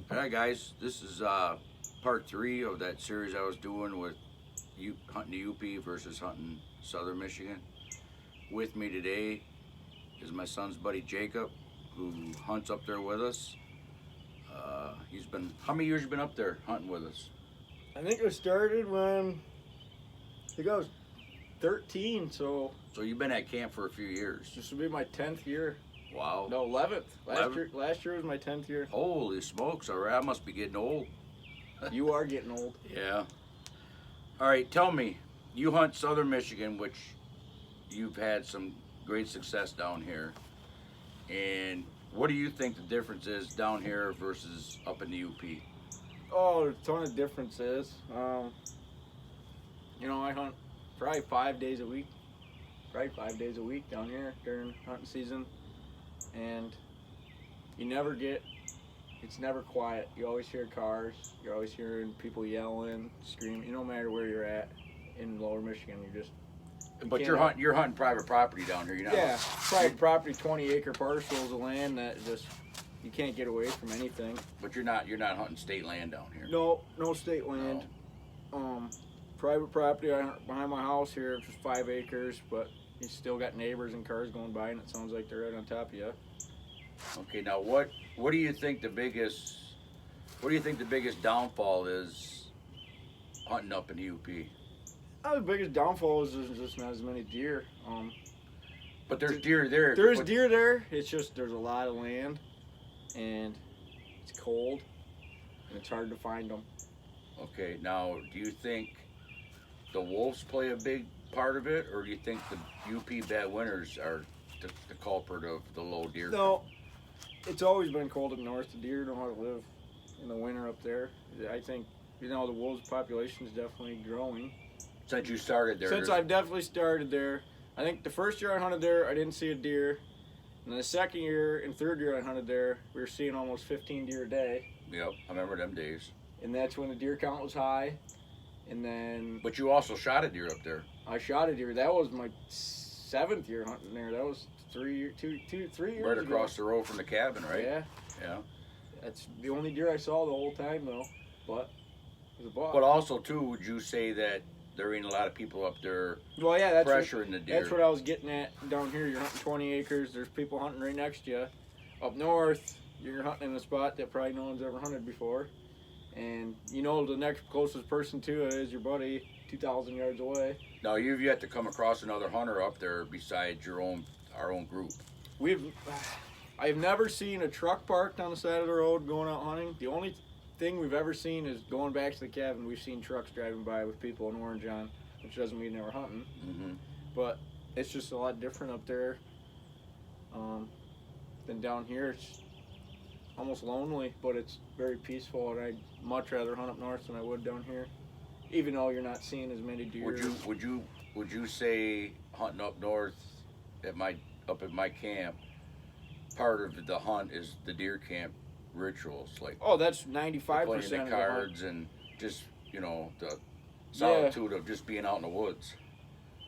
Hi guys, this is part three of that series I was doing with hunting the UP versus hunting Southern Michigan. With me today is my son's buddy Jacob, who hunts up there with us. He's been how many years you been up there hunting with us? I think it started when I think I was 13, so So you've been at camp for a few years. this will be my 10th year. Wow. No, 11th. Last 11th? year was my 10th year. Holy smokes! All right, I must be getting old. You are getting old. Yeah. All right, tell me, you hunt Southern Michigan, which you've had some great success down here. And what do you think the difference is down here versus up in the UP? Oh, there's a ton of differences. I hunt probably 5 days a week. Probably 5 days a week down here during hunting season. And it's never quiet. You always hear cars. You're always hearing people yelling, screaming. No matter where you're at in Lower Michigan, But you're hunting private property down here. You're not. Yeah, private property, 20-acre parcels of land that just you can't get away from anything. But you're not hunting state land down here. No state land. Private property behind my house here, it's just 5 acres, but you still got neighbors and cars going by, and it sounds like they're right on top of you. Okay, now what do you think the biggest downfall is hunting up in the UP? The biggest downfall is there's just not as many deer. But there's deer there. There's deer there. It's just there's a lot of land, and it's cold, and it's hard to find them. Okay, now do you think the wolves play a big part of it, or do you think the UP bad winters are the culprit of the low deer? No, it's always been cold up north. The deer know how to live in the winter up there. I think the wolves population is definitely growing. Since you started there? Since I've definitely started there. I think the first year I hunted there, I didn't see a deer. And the second year and third year I hunted there, we were seeing almost 15 deer a day. Yep, I remember them days. And that's when the deer count was high. And then But you also shot a deer up there. I shot a deer. That was my 7th year hunting there. That was 3 years Right ago. across the road from the cabin, right? Yeah. Yeah. That's the only deer I saw the whole time, though. But it was a buck. But also, too, would you say that there ain't a lot of people up there Well, yeah, that's pressuring the deer? That's what I was getting at. Down here, you're hunting 20 acres. There's people hunting right next to you. Up north, you're hunting in a spot that probably no one's ever hunted before. And the next closest person to it is your buddy, 2,000 yards away. Now, you've yet to come across another hunter up there besides our own group. I've never seen a truck parked on the side of the road going out hunting. The only thing we've ever seen is going back to the cabin. We've seen trucks driving by with people in orange on, which doesn't mean they were hunting. Mm-hmm. But it's just a lot different up there than down here. It's almost lonely, but it's very peaceful, and I'd much rather hunt up north than I would down here. Even though you're not seeing as many deer. Would you say hunting up north at my camp, part of the hunt is the deer camp rituals, like That's 95% playing of the the cards and just the solitude of just being out in the woods.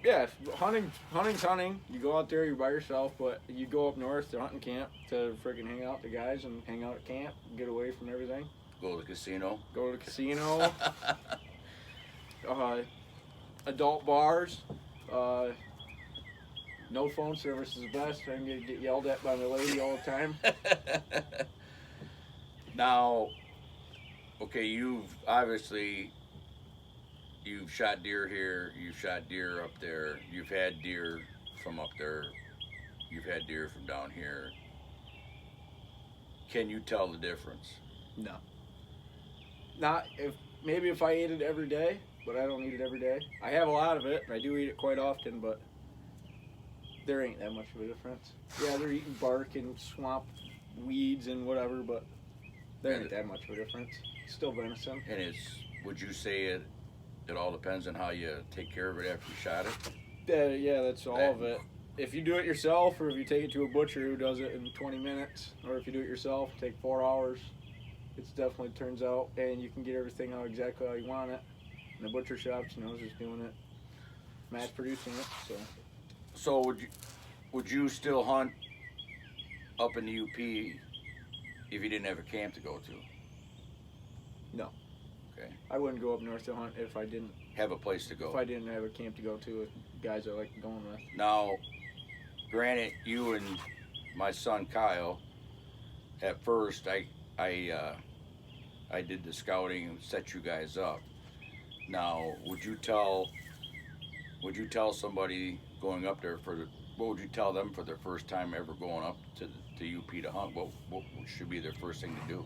Yeah, hunting's hunting. You go out there, you're by yourself, but you go up north to hunting camp to freaking hang out with the guys and hang out at camp, get away from everything. Go to the casino. Go to the casino. Adult bars. No phone service is the best. I'm gonna get yelled at by my lady all the time. Now, okay, you've shot deer here, you've shot deer up there, you've had deer from up there, you've had deer from down here. Can you tell the difference? No. Not if I ate it every day, but I don't eat it every day. I have a lot of it, and I do eat it quite often, but there ain't that much of a difference. Yeah, they're eating bark and swamp weeds and whatever, but there ain't that much of a difference. Still venison. And would you say it all depends on how you take care of it after you shot it? Yeah, that's all of it. If you do it yourself, or if you take it to a butcher who does it in 20 minutes, or if you do it yourself, take 4 hours, it definitely turns out, and you can get everything out exactly how you want it. And the butcher shops, just doing it, mass producing it. So would you still hunt up in the UP if you didn't have a camp to go to? No. Okay. I wouldn't go up north to hunt if I didn't Have a place to go. if I didn't have a camp to go to with guys I like going with. Now, granted, you and my son Kyle, at first, I did the scouting and set you guys up. Now, would you tell somebody going up there what would you tell them for their first time ever going up to UP to hunt? What should be their first thing to do?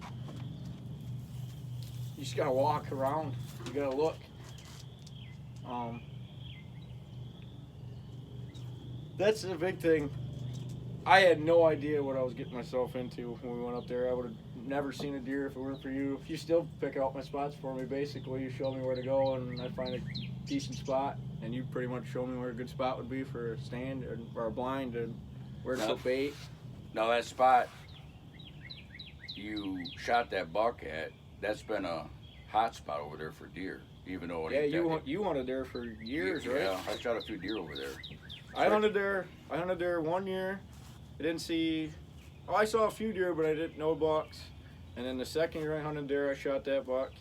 You just gotta walk around. You gotta look. That's the big thing. I had no idea what I was getting myself into when we went up there. I would have never seen a deer if it weren't for you. You still pick out my spots for me, basically. You show me where to go, and I find a decent spot, and you pretty much show me where a good spot would be for a stand or a blind and where to put bait. Now, that spot you shot that buck at, that's been a hot spot over there for deer, even though it ain't you hunted there for years, right? Yeah, I shot a few deer over there. I hunted there 1 year. I didn't see. Oh, I saw a few deer, but I didn't know bucks. And then the second year I hunted there, I shot that buck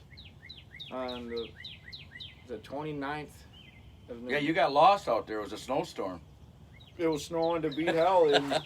on the 29th of November. Yeah, you got lost out there. It was a snowstorm. It was snowing to beat hell, and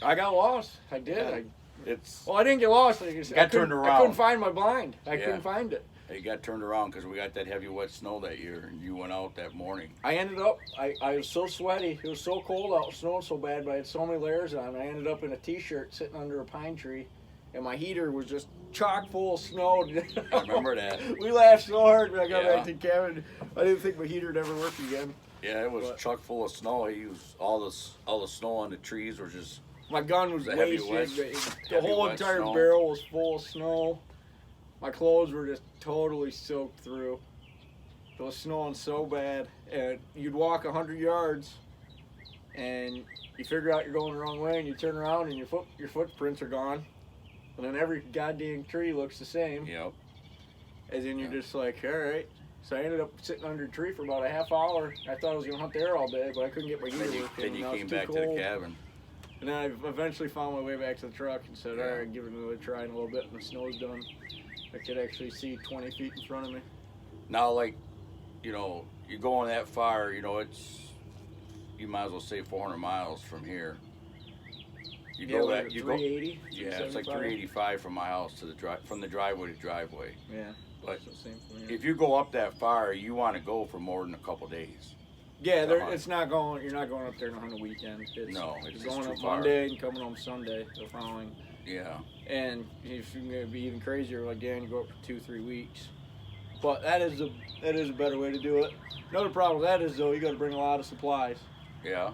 I got lost. I did. Yeah. I didn't get lost. I turned around. I couldn't find my blind. I Yeah. couldn't find it. It got turned around because we got that heavy wet snow that year, and you went out that morning. I ended up, I was so sweaty. It was so cold out, snowing so bad, but I had so many layers on. I ended up in a t-shirt sitting under a pine tree, and my heater was just chock full of snow. I remember that. We laughed so hard when I got Yeah. back to the cabin. I didn't think my heater would ever work again. Yeah, it was chock full of snow. He used all the snow on the trees were just. My gun was The heavy wasted. wet- The heavy whole wet entire snow. barrel was full of snow. My clothes were just totally soaked through. It was snowing so bad, and you'd walk 100 yards, and you figure out you're going the wrong way, and you turn around, and your footprints are gone, and then every goddamn tree looks the same. Yep. And then you're Yeah. just like, all right. So I ended up sitting under a tree for about a half hour. I thought I was gonna hunt there all day, but I couldn't get my heater working. Then you and I was came too back to cold. the cabin. And then I eventually found my way back to the truck and said, Yeah. all right, give it another try in a little bit, and the snow's done. I could actually see 20 feet in front of me. Now, like, you're going that far. You might as well say 400 miles from here. You go that. You go. 380? Yeah, it's like 385 from my house to from the driveway to driveway. Yeah. But So same for me. if you go up that far, you want to go for more than a couple days. Yeah, Come on. it's not going. You're not going up there on a weekend. No, it's you're going too up far. Monday and coming home Sunday the following. Yeah. And if you're gonna be even crazier, like Dan, you go up for 2-3 weeks. But that is a better way to do it. Another problem with that is though you got to bring a lot of supplies Yeah.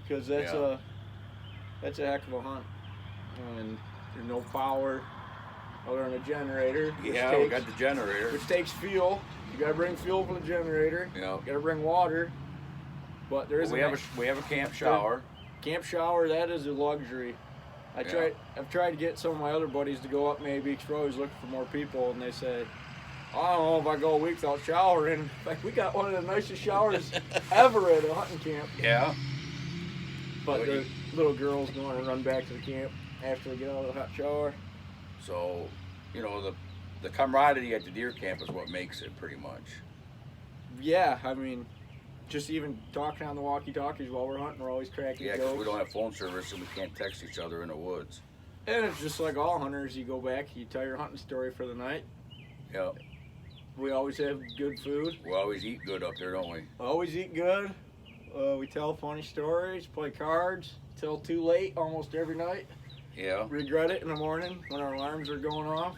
because that's a heck of a hunt. And there's no power other than a generator. Yeah, we got the generator. Which takes fuel. You gotta bring fuel for the generator. Yeah. You gotta bring water. But there is we have a camp shower. camp shower. That is a luxury. I've tried to get some of my other buddies to go up maybe because we're always looking for more people, and they say, I don't know if I go a week without showering. In fact, we got one of the nicest showers ever at a hunting camp. Yeah. But the little girls don't want to run back to the camp after they get out of the hot shower. So, the camaraderie at the deer camp is what makes it pretty much. Yeah, I mean, just even talking on the walkie-talkies while we're hunting, we're always cracking Yeah, jokes. because we don't have phone service and we can't text each other in the woods. And it's just like all hunters, you go back, you tell your hunting story for the night. Yeah. We always have good food. We always eat good up there, don't we? Always eat good. We tell funny stories, play cards, till too late almost every night. Yeah. Regret it in the morning when our alarms are going off.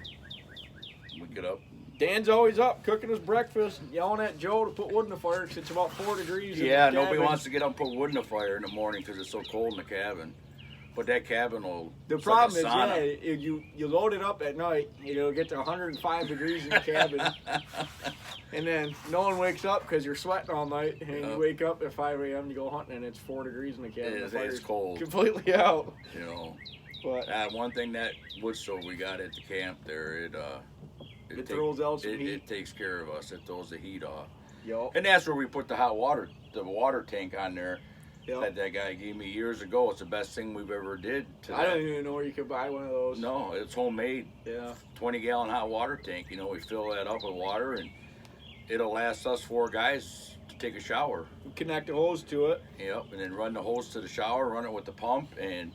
We get up. Dan's always up cooking his breakfast and yelling at Joe to put wood in the fire because it's about 4 degrees in Yeah, the nobody cabin. wants to get up and put wood in the fire in the morning because it's so cold in the cabin. But that cabin will. The it's problem like a is, sauna. you load it up at night, it'll get to 105 degrees in the cabin, and then no one wakes up because you're sweating all night, and you wake up at 5 a.m. to go hunting, and it's 4 degrees in the cabin. It is, The fire's it's cold. completely out. But One thing that wood stove we got at the camp there, it throws out some it heat. takes care of us. It throws the heat off. Yup. And that's where we put the hot water, the water tank on there. Yep. that guy gave me years ago. It's the best thing we've ever did. I don't even know where you could buy one of those. No, it's homemade. Yeah. 20-gallon hot water tank. You know, we fill that up with water, and it'll last us 4 guys to take a shower. Connect a hose to it. Yep, and then run the hose to the shower, run it with the pump, and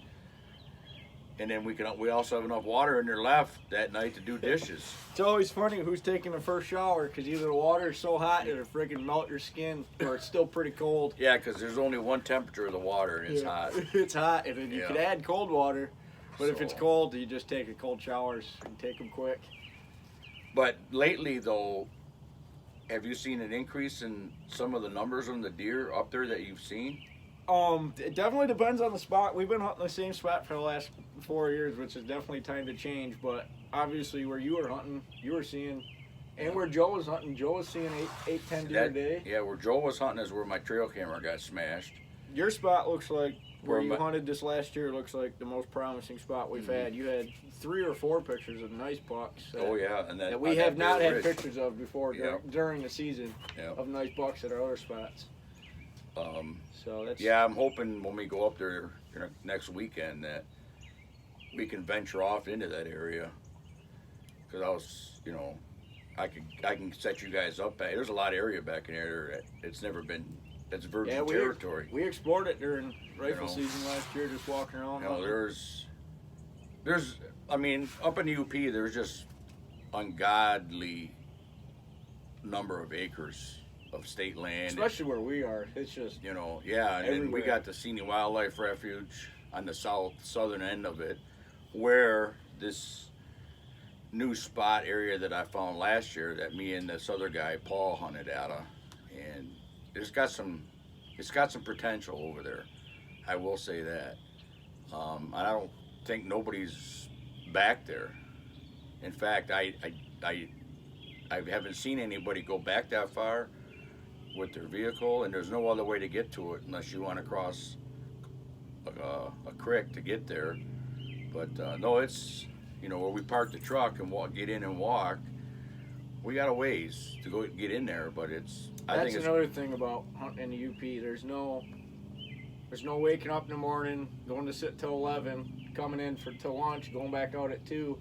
then we also have enough water in there left that night to do dishes. It's always funny who's taking the first shower because either the water is so hot it'll freaking melt your skin, or it's still pretty cold. Yeah, because there's only one temperature of the water, and it's hot. It's hot, and then you could add cold water, but if it's So- cold, you just take a cold showers and take them quick. But lately, though, have you seen an increase in some of the numbers on the deer up there that you've seen? It definitely depends on the spot. We've been hunting the same spot for the last 4 years, which is definitely time to change. But obviously, where you were hunting, you were seeing, and where Joe was hunting, Joe was seeing 10 deer a day. Yeah, where Joe was hunting is where my trail camera got smashed. Your spot looks like where Where you my- hunted this last year. Looks like the most promising spot we've had. You had 3 or 4 pictures of nice bucks. Oh yeah, and That we on have that not Bear had Ridge. pictures of before during the season Yeah. of nice bucks at our other spots. So that's Yeah, I'm hoping when we go up there next weekend that we can venture off into that area. Because I can set you guys up. There's a lot of area back in there that it's never been. That's virgin territory. We explored it during rifle know. season last year, just walking around. You know, there's, I mean, up in the UP, there's just ungodly number of acres of state land. especially where we are. It's just You know, yeah, and then we Everywhere. got the Seney Wildlife Refuge on the southern end of it, where this new spot area that I found last year that me and this other guy Paul hunted out of, and it's got some potential over there. I will say that. I don't think nobody's back there. In fact, I haven't seen anybody go back that far with their vehicle, and there's no other way to get to it unless you want to cross a creek to get there. But no, it's where we park the truck and get in and walk. We got a ways to go get in there, but I that's think it's another thing about hunting in the UP. There's no waking up in the morning, going to sit till 11, coming in till lunch, going back out at 2.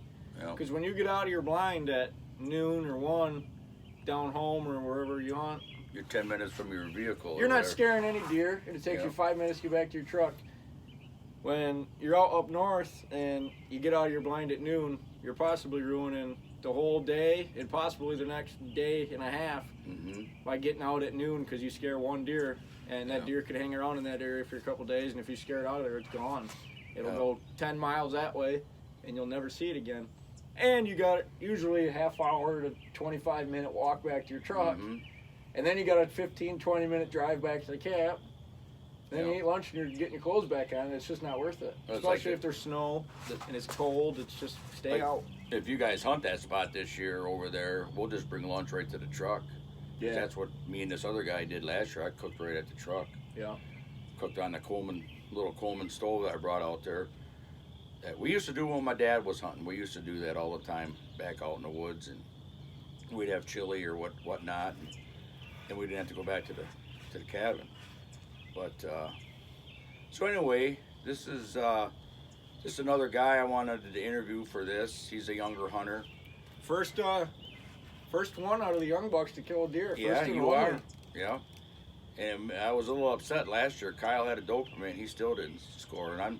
Because when you get out of your blind at noon or 1, down home or wherever you hunt, you're 10 minutes from your vehicle. you're or not whatever. scaring any deer, and it takes you 5 minutes to get back to your truck. When you're out up north and you get out of your blind at noon, you're possibly ruining the whole day and possibly the next day and a half by getting out at noon because you scare one deer, and that deer could hang around in that area for a couple days, and if you scare it out of there, it's gone. It'll go 10 miles that way, and you'll never see it again. And you got usually a half hour to 25-minute walk back to your truck, and then you got a 15-20 minute drive back to the camp. Then you eat lunch and you're getting your clothes back on. It's just not worth it. Well, it's Especially like if there's snow and it's cold. It's just stay out. If you guys hunt that spot this year over there, we'll just bring lunch right to the truck. Yeah. That's what me and this other guy did last year. I cooked right at the truck. Yeah. Cooked on the little Coleman stove that I brought out there. That we used to do when my dad was hunting. We used to do that all the time back out in the woods, and we'd have chili or whatnot, and we didn't have to go back to the cabin. But so anyway, this is just another guy I wanted to interview for this. He's a younger hunter. First one out of the young bucks to kill a deer. Yeah, First in you the are. line. Yeah. And I was a little upset last year. Kyle had a Doberman. He still didn't score, and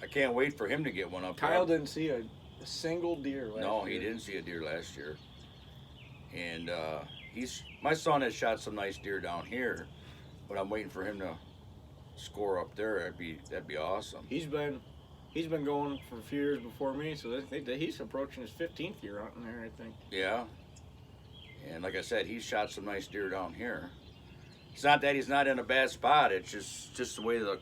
I can't wait for him to get one up there. Kyle didn't see a single deer last year. No, he didn't see a deer last year. And my son has shot some nice deer down here, but I'm waiting for him to score up there. That'd be awesome. He's been going for a few years before me, so I think that he's approaching his 15th year hunting there, I think. Yeah. And like I said, he's shot some nice deer down here. It's not that he's not in a bad spot. It's just the way the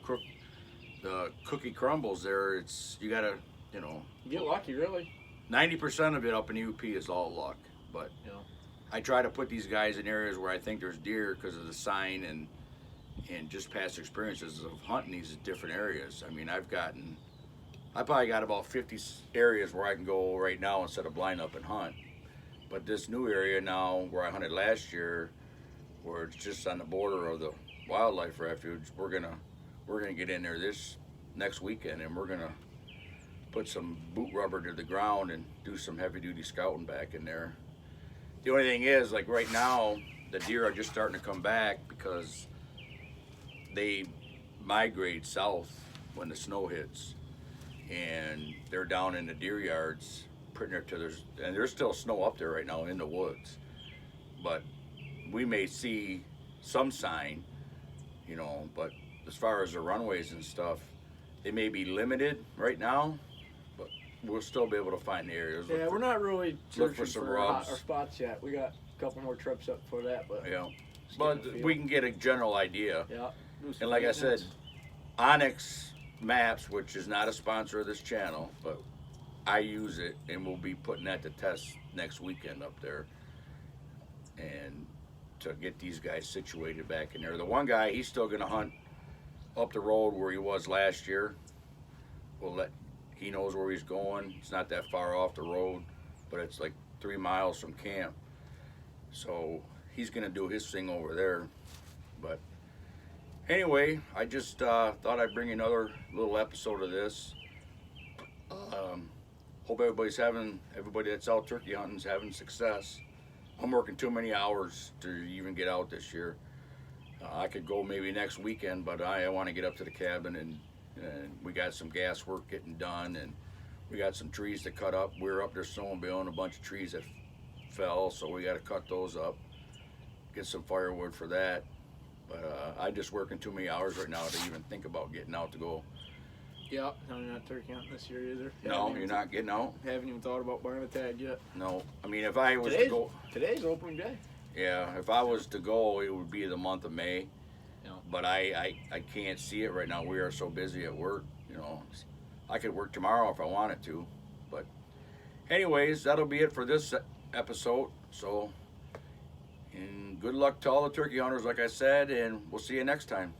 cookie crumbles there. You gotta, You get lucky, really. 90% of it up in the UP is all luck. But I try to put these guys in areas where I think there's deer because of the sign and just past experiences of hunting these different areas. I mean, I probably got about 50 areas where I can go right now instead of blind up and hunt. But this new area now where I hunted last year, where it's just on the border of the wildlife refuge. We're gonna get in there this next weekend, and we're gonna put some boot rubber to the ground and do some heavy duty scouting back in there. The only thing is, like right now, the deer are just starting to come back because they migrate south when the snow hits, and they're down in the deer yards pretty near to and there's still snow up there right now in the woods, but we may see some sign, you know, but as far as the runways and stuff, they may be limited right now, but we'll still be able to find the areas. Yeah, we're not really look for searching some for rubs. our spots yet. We got a couple more trips up for that, but Yeah, just but getting a feel. we can get a general idea. Yeah. do some And like I said, maintenance. Onyx Maps, which is not a sponsor of this channel, but I use it, and we'll be putting that to test next weekend up there, and to get these guys situated back in there. The one guy, he's still gonna hunt up the road where he was last year. He knows where he's going. It's not that far off the road, but it's like 3 miles from camp. So he's gonna do his thing over there. But anyway, I just thought I'd bring another little episode of this. Hope everybody that's out turkey hunting is having success. I'm working too many hours to even get out this year. I could go maybe next weekend, but I want to get up to the cabin, and we got some gas work getting done, and we got some trees to cut up. We were up there snowmobiling a bunch of trees that fell, so we got to cut those up, get some firewood for that. But I'm just working too many hours right now to even think about getting out to go. Yeah, no, you're not turkey hunting this year either. No, you're not getting out? Haven't even thought about buying a tag yet. No. I mean, if I was to go, Today's opening day. yeah, if I was to go, it would be the month of May. Yeah. But I can't see it right now. We are so busy at work, you know. I could work tomorrow if I wanted to. But anyways, that'll be it for this episode. So, and good luck to all the turkey hunters, like I said, and we'll see you next time.